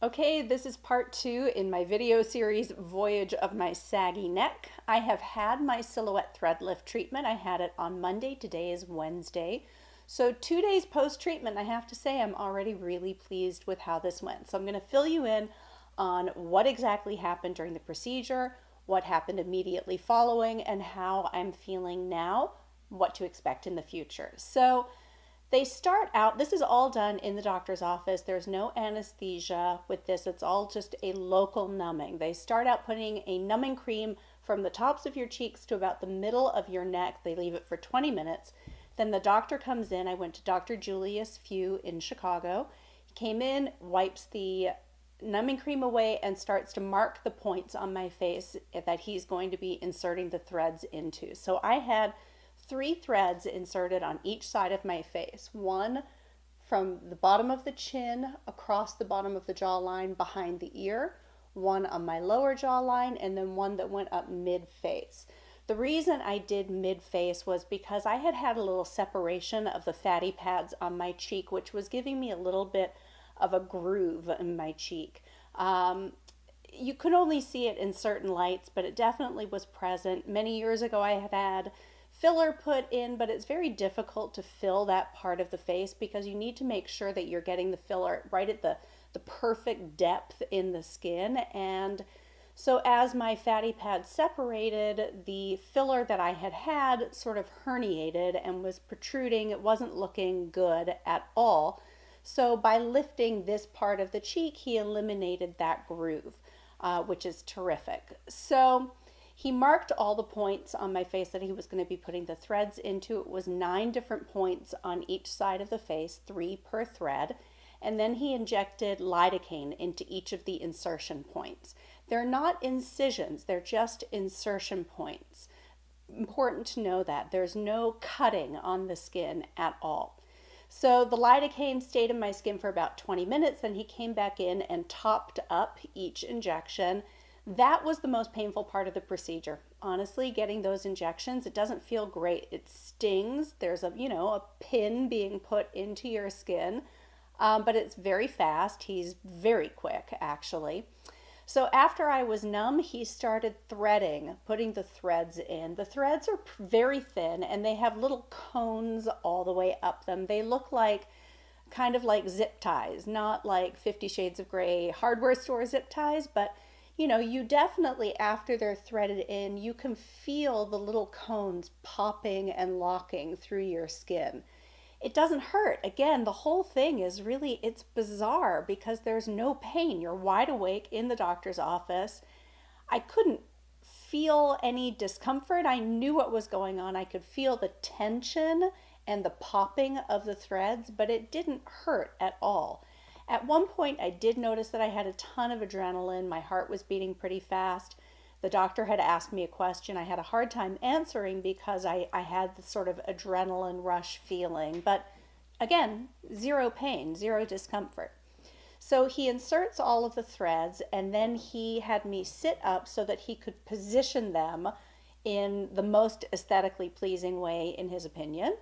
Okay, this is part 2 in my video series, Voyage of my Saggy Neck. I have had my silhouette thread lift treatment. I had it on Monday. Today is Wednesday. So 2 days post-treatment, I have to say I'm already really pleased with how this went. So I'm going to fill you in on what exactly happened during the procedure, what happened immediately following, and how I'm feeling now, what to expect in the future. So they start out, this is all done in the doctor's office. There's no anesthesia with this. It's all just a local numbing. They start out putting a numbing cream from the tops of your cheeks to about the middle of your neck. They leave it for 20 minutes. Then the doctor comes in. I went to Dr. Julius Few in Chicago. He came in, wipes the numbing cream away, and starts to mark the points on my face that he's going to be inserting the threads into. So I had 3 threads inserted on each side of my face. One from the bottom of the chin, across the bottom of the jawline, behind the ear, one on my lower jawline, and then one that went up mid-face. The reason I did mid-face was because I had had a little separation of the fatty pads on my cheek, which was giving me a little bit of a groove in my cheek. You could only see it in certain lights, but it definitely was present. Many years ago I had filler put in, but it's very difficult to fill that part of the face because you need to make sure that you're getting the filler right at the perfect depth in the skin. And so as my fatty pad separated, the filler that I had sort of herniated and was protruding. It wasn't looking good at all. So by lifting this part of the cheek, he eliminated that groove, which is terrific. So he marked all the points on my face that he was going to be putting the threads into. It was 9 different points on each side of the face, 3 per thread. And then he injected lidocaine into each of the insertion points. They're not incisions, they're just insertion points. Important to know that. There's no cutting on the skin at all. So the lidocaine stayed in my skin for about 20 minutes, then he came back in and topped up each injection. That was the most painful part of the procedure. Honestly, getting those injections, it doesn't feel great. It stings. There's a pin being put into your skin, but it's very fast. He's very quick, actually. So after I was numb, he started threading, putting the threads in. The threads are very thin and they have little cones all the way up them. They look like kind of like zip ties, not like 50 Shades of Grey hardware store zip ties, but you definitely, after they're threaded in, you can feel the little cones popping and locking through your skin. It doesn't hurt. Again, the whole thing is really, it's bizarre because there's no pain. You're wide awake in the doctor's office. I couldn't feel any discomfort. I knew what was going on. I could feel the tension and the popping of the threads, but it didn't hurt at all. At one point, I did notice that I had a ton of adrenaline. My heart was beating pretty fast. The doctor had asked me a question. I had a hard time answering because I had this sort of adrenaline rush feeling. But again, zero pain, zero discomfort. So he inserts all of the threads, and then he had me sit up so that he could position them in the most aesthetically pleasing way, in his opinion,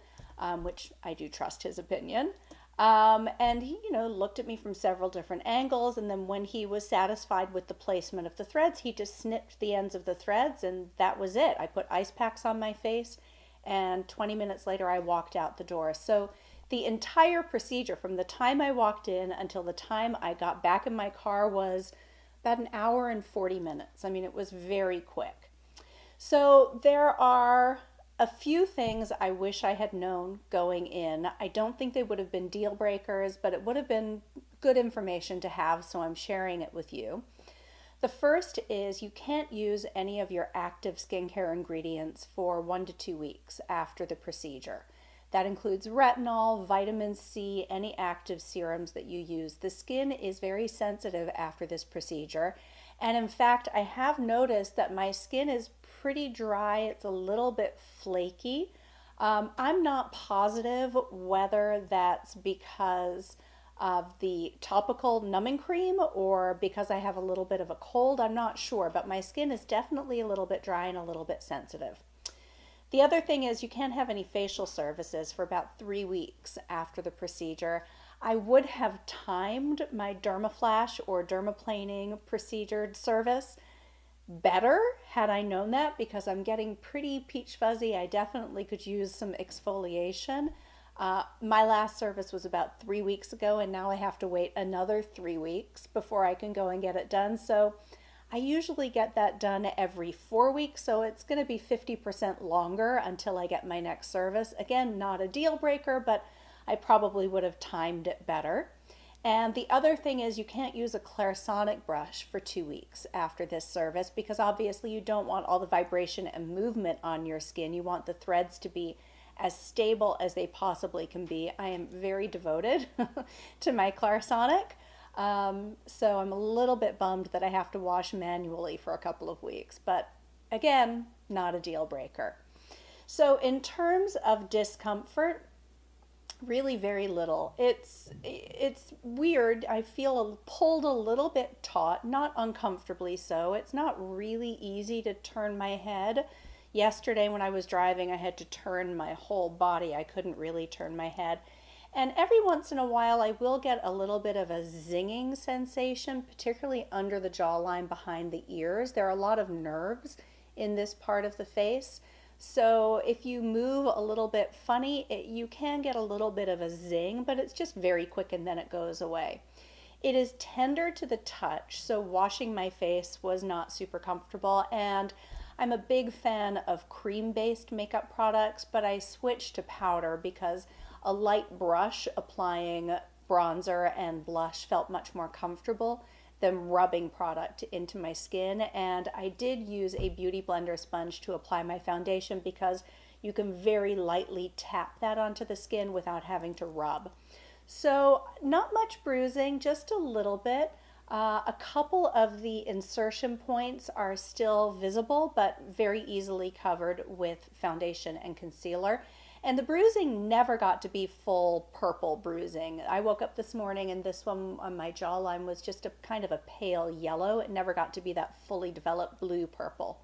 which I do trust his opinion. And he, looked at me from several different angles. And then when he was satisfied with the placement of the threads, he just snipped the ends of the threads, and that was it. I put ice packs on my face, and 20 minutes later, I walked out the door. So the entire procedure, from the time I walked in until the time I got back in my car, was about an hour and 40 minutes. I mean, it was very quick. So there are a few things I wish I had known going in. I don't think they would have been deal breakers, but it would have been good information to have, so I'm sharing it with you. The first is you can't use any of your active skincare ingredients for 1 to 2 weeks after the procedure. That includes retinol, vitamin C, any active serums that you use. The skin is very sensitive after this procedure. And in fact, I have noticed that my skin is pretty dry. It's a little bit flaky. I'm not positive whether that's because of the topical numbing cream or because I have a little bit of a cold. I'm not sure, but my skin is definitely a little bit dry and a little bit sensitive. The other thing is you can't have any facial services for about 3 weeks after the procedure. I would have timed my dermaflash or dermaplaning procedure service better had I known that, because I'm getting pretty peach fuzzy. I definitely could use some exfoliation. My last service was about 3 weeks ago, and now I have to wait another 3 weeks before I can go and get it done. So I usually get that done every 4 weeks, so it's going to be 50% longer until I get my next service. Again, not a deal breaker, but I probably would have timed it better. And the other thing is, you can't use a clarisonic brush for 2 weeks after this service, because obviously you don't want all the vibration and movement on your skin. You want the threads to be as stable as they possibly can be. I am very devoted to my clarisonic. So I'm a little bit bummed that I have to wash manually for a couple of weeks, but again, not a deal breaker. So in terms of discomfort, really very little. It's weird. I feel pulled a little bit taut, not uncomfortably so. It's not really easy to turn my head. Yesterday when I was driving, I had to turn my whole body. I couldn't really turn my head. And every once in a while, I will get a little bit of a zinging sensation, particularly under the jawline behind the ears. There are a lot of nerves in this part of the face. So if you move a little bit funny, you can get a little bit of a zing, but it's just very quick and then it goes away. It is tender to the touch, so washing my face was not super comfortable. And I'm a big fan of cream-based makeup products, but I switched to powder because a light brush applying bronzer and blush felt much more comfortable than rubbing product into my skin. And I did use a Beauty Blender sponge to apply my foundation, because you can very lightly tap that onto the skin without having to rub. So not much bruising, just a little bit. A couple of the insertion points are still visible, but very easily covered with foundation and concealer. And the bruising never got to be full purple bruising. I woke up this morning and this one on my jawline was just a kind of a pale yellow. It never got to be that fully developed blue purple.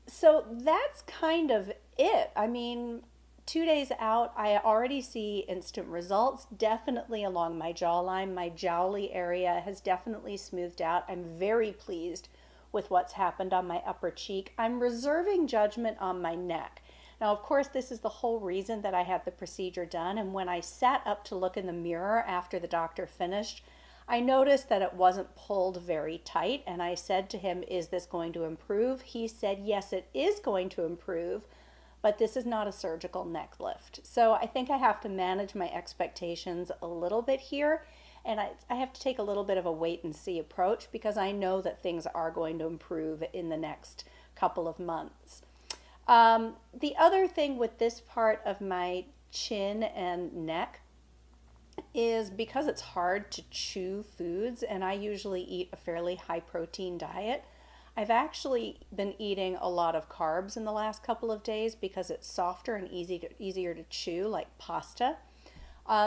So that's kind of it. I mean, 2 days out, I already see instant results, definitely along my jawline. My jowly area has definitely smoothed out. I'm very pleased with what's happened on my upper cheek. I'm reserving judgment on my neck. Now, of course, this is the whole reason that I had the procedure done. And when I sat up to look in the mirror after the doctor finished, I noticed that it wasn't pulled very tight. And I said to him, "Is this going to improve?" He said, "Yes, it is going to improve, but this is not a surgical neck lift." So I think I have to manage my expectations a little bit here. And I have to take a little bit of a wait and see approach, because I know that things are going to improve in the next couple of months. The other thing with this part of my chin and neck is, because it's hard to chew foods and I usually eat a fairly high protein diet, I've actually been eating a lot of carbs in the last couple of days because it's softer and easier to chew, like pasta.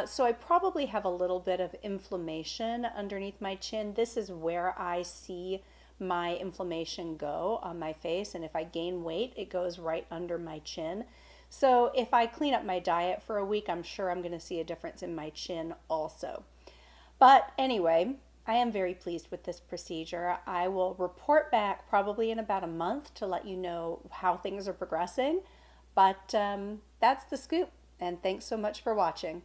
So I probably have a little bit of inflammation underneath my chin. This is where I see my inflammation go on my face, and if I gain weight, it goes right under my chin. So if I clean up my diet for a week, I'm sure I'm going to see a difference in my chin also. But anyway, I am very pleased with this procedure. I will report back probably in about a month to let you know how things are progressing. But that's the scoop, and thanks so much for watching.